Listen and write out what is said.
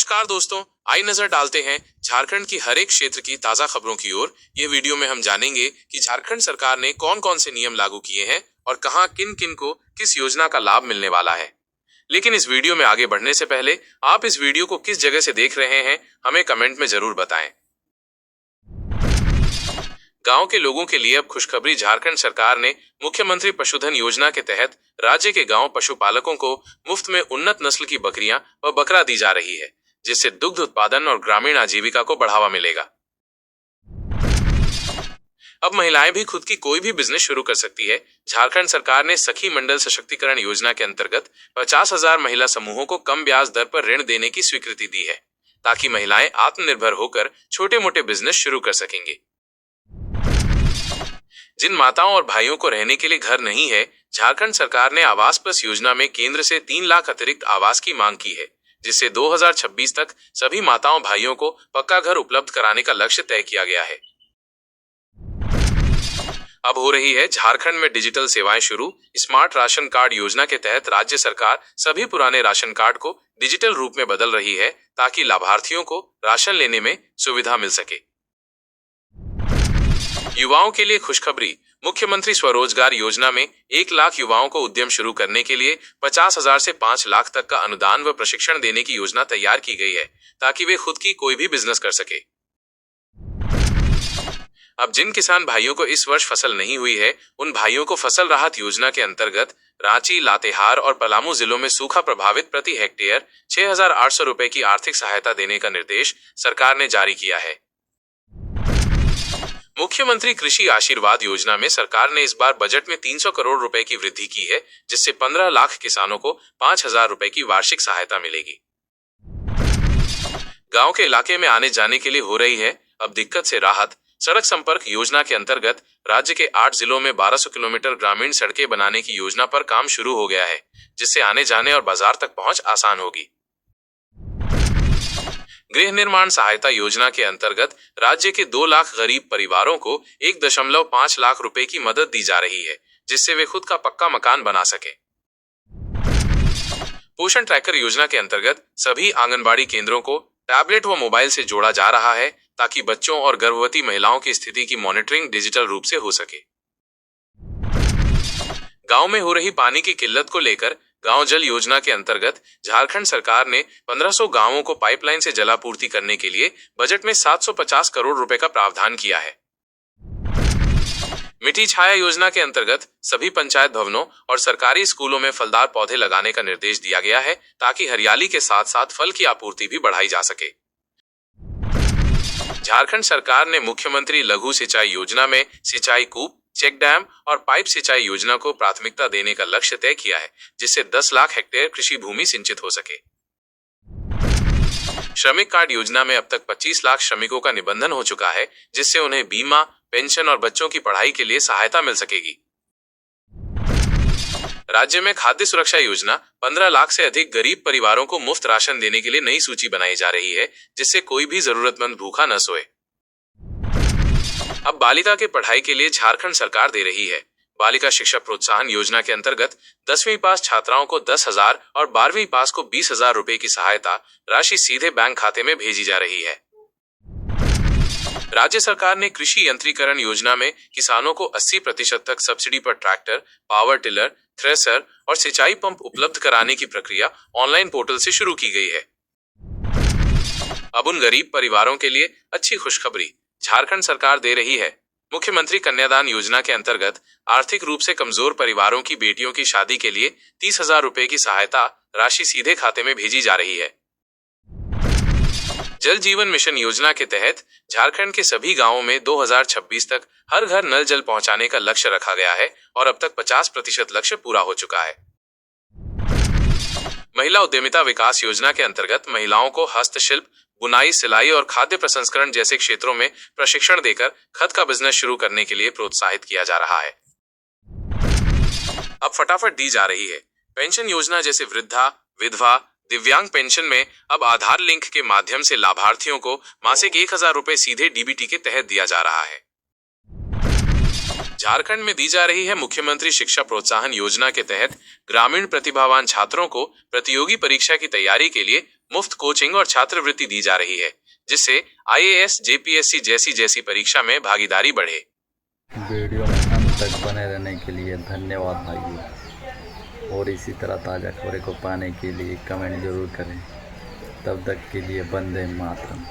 नमस्कार दोस्तों, आई नजर डालते हैं झारखंड की हर एक क्षेत्र की ताजा खबरों की ओर। ये वीडियो में हम जानेंगे कि झारखंड सरकार ने कौन कौन से नियम लागू किए हैं और कहां किन किन को किस योजना का लाभ मिलने वाला है। लेकिन इस वीडियो में आगे बढ़ने से पहले आप इस वीडियो को किस जगह से देख रहे हैं हमें कमेंट में जरूर बताएं। गांव के लोगों के लिए अब खुशखबरी। झारखंड सरकार ने मुख्यमंत्री पशुधन योजना के तहत राज्य के गांव पशुपालकों को मुफ्त में उन्नत नस्ल की बकरियां व बकरा दी जा रही है, जिससे दुग्ध उत्पादन और ग्रामीण आजीविका को बढ़ावा मिलेगा। अब महिलाएं भी खुद की कोई भी बिजनेस शुरू कर सकती है। झारखंड सरकार ने सखी मंडल सशक्तिकरण योजना के अंतर्गत 50,000 महिला समूहों को कम ब्याज दर पर ऋण देने की स्वीकृति दी है, ताकि महिलाएं आत्मनिर्भर होकर छोटे मोटे बिजनेस शुरू कर सकेंगे। जिन माताओं और भाइयों को रहने के लिए घर नहीं है, झारखंड सरकार ने आवास प्लस योजना में केंद्र से 3 लाख अतिरिक्त आवास की मांग की है, जिससे 2026 तक सभी माताओं भाइयों को पक्का घर उपलब्ध कराने का लक्ष्य तय किया गया है। अब हो रही है झारखंड में डिजिटल सेवाएं शुरू। स्मार्ट राशन कार्ड योजना के तहत राज्य सरकार सभी पुराने राशन कार्ड को डिजिटल रूप में बदल रही है, ताकि लाभार्थियों को राशन लेने में सुविधा मिल सके। युवाओं के लिए खुशखबरी। मुख्यमंत्री स्वरोजगार योजना में 1 लाख युवाओं को उद्यम शुरू करने के लिए 50,000 से 5 लाख तक का अनुदान व प्रशिक्षण देने की योजना तैयार की गई है, ताकि वे खुद की कोई भी बिजनेस कर सके। अब जिन किसान भाइयों को इस वर्ष फसल नहीं हुई है, उन भाइयों को फसल राहत योजना के अंतर्गत रांची, लातेहार और पलामू जिलों में सूखा प्रभावित प्रति हेक्टेयर 6,800 रुपए की आर्थिक सहायता देने का निर्देश सरकार ने जारी किया है। मुख्यमंत्री कृषि आशीर्वाद योजना में सरकार ने इस बार बजट में 300 करोड़ रुपए की वृद्धि की है, जिससे 15 लाख किसानों को 5,000 रुपए की वार्षिक सहायता मिलेगी। गांव के इलाके में आने जाने के लिए हो रही है अब दिक्कत से राहत। सड़क संपर्क योजना के अंतर्गत राज्य के 8 जिलों में 1200 किलोमीटर ग्रामीण सड़कें बनाने की योजना पर काम शुरू हो गया है, जिससे आने जाने और बाजार तक पहुंच आसान होगी। गृह निर्माण सहायता योजना के अंतर्गत राज्य के 2 लाख गरीब परिवारों को 1.5 लाख रुपए की मदद दी जा रही है, जिससे वे खुद का पक्का मकान बना सके। पोषण ट्रैकर योजना के अंतर्गत सभी आंगनबाड़ी केंद्रों को टैबलेट व मोबाइल से जोड़ा जा रहा है, ताकि बच्चों और गर्भवती महिलाओं की स्थिति की मॉनिटरिंग डिजिटल रूप से हो सके। गांव में हो रही पानी की किल्लत को लेकर गांव जल योजना के अंतर्गत झारखंड सरकार ने 1500 गांवों को पाइपलाइन से जलापूर्ति करने के लिए बजट में 750 करोड़ रुपए का प्रावधान किया है। मिट्टी छाया योजना के अंतर्गत सभी पंचायत भवनों और सरकारी स्कूलों में फलदार पौधे लगाने का निर्देश दिया गया है, ताकि हरियाली के साथ साथ फल की आपूर्ति भी बढ़ाई जा सके। झारखंड सरकार ने मुख्यमंत्री लघु सिंचाई योजना में सिंचाई कूप, चेक डैम और पाइप सिंचाई योजना को प्राथमिकता देने का लक्ष्य तय किया है, जिससे 10 लाख हेक्टेयर कृषि भूमि सिंचित हो सके। श्रमिक कार्ड योजना में अब तक 25 लाख श्रमिकों का निबंधन हो चुका है, जिससे उन्हें बीमा, पेंशन और बच्चों की पढ़ाई के लिए सहायता मिल सकेगी। राज्य में खाद्य सुरक्षा योजना 15 लाख से अधिक गरीब परिवारों को मुफ्त राशन देने के लिए नई सूची बनाई जा रही है, जिससे कोई भी जरूरतमंद भूखा न सोए। अब बालिका के पढ़ाई के लिए झारखंड सरकार दे रही है। बालिका शिक्षा प्रोत्साहन योजना के अंतर्गत 10वीं पास छात्राओं को 10,000 और 12वीं पास को 20,000 रुपए की सहायता राशि सीधे बैंक खाते में भेजी जा रही है। राज्य सरकार ने कृषि यंत्रीकरण योजना में किसानों को 80% तक सब्सिडी पर ट्रैक्टर, पावर टिलर, थ्रेसर और सिंचाई पंप उपलब्ध कराने की प्रक्रिया ऑनलाइन पोर्टल से शुरू की गई है। अब उन गरीब परिवारों के लिए अच्छी खुशखबरी झारखंड सरकार दे रही है। मुख्यमंत्री कन्यादान योजना के अंतर्गत आर्थिक रूप से कमजोर परिवारों की बेटियों की शादी के लिए 30,000 रुपए की सहायता राशि सीधे खाते में भेजी जा रही है। जल जीवन मिशन योजना के तहत झारखंड के सभी गांवों में 2026 तक हर घर नल जल पहुंचाने का लक्ष्य रखा गया है और अब तक 50% लक्ष्य पूरा हो चुका है। महिला उद्यमिता विकास योजना के अंतर्गत महिलाओं को हस्तशिल्प, बुनाई, सिलाई और खाद्य प्रसंस्करण जैसे क्षेत्रों में प्रशिक्षण देकर खुद का बिजनेस शुरू करने के लिए प्रोत्साहित किया जा रहा है। अब फटाफट दी जा रही है। पेंशन योजना जैसे वृद्धा, विधवा, दिव्यांग पेंशन में अब आधार लिंक के माध्यम से लाभार्थियों को मासिक 1,000 रुपए सीधे डीबीटी के तहत दिया जा रहा है। झारखंड में दी जा रही है मुख्यमंत्री शिक्षा प्रोत्साहन योजना के तहत ग्रामीण प्रतिभावान छात्रों को प्रतियोगी परीक्षा की तैयारी के लिए मुफ्त कोचिंग और छात्रवृत्ति दी जा रही है, जिससे आईएएस, जेपीएससी जैसी परीक्षा में भागीदारी बढ़े। वीडियो में अंत तक बने रहने के लिए धन्यवाद भाइयों, और इसी तरह ताज़ा खबरें को पाने के लिए कमेंट जरूर करें। तब तक के लिए वंदे मातरम।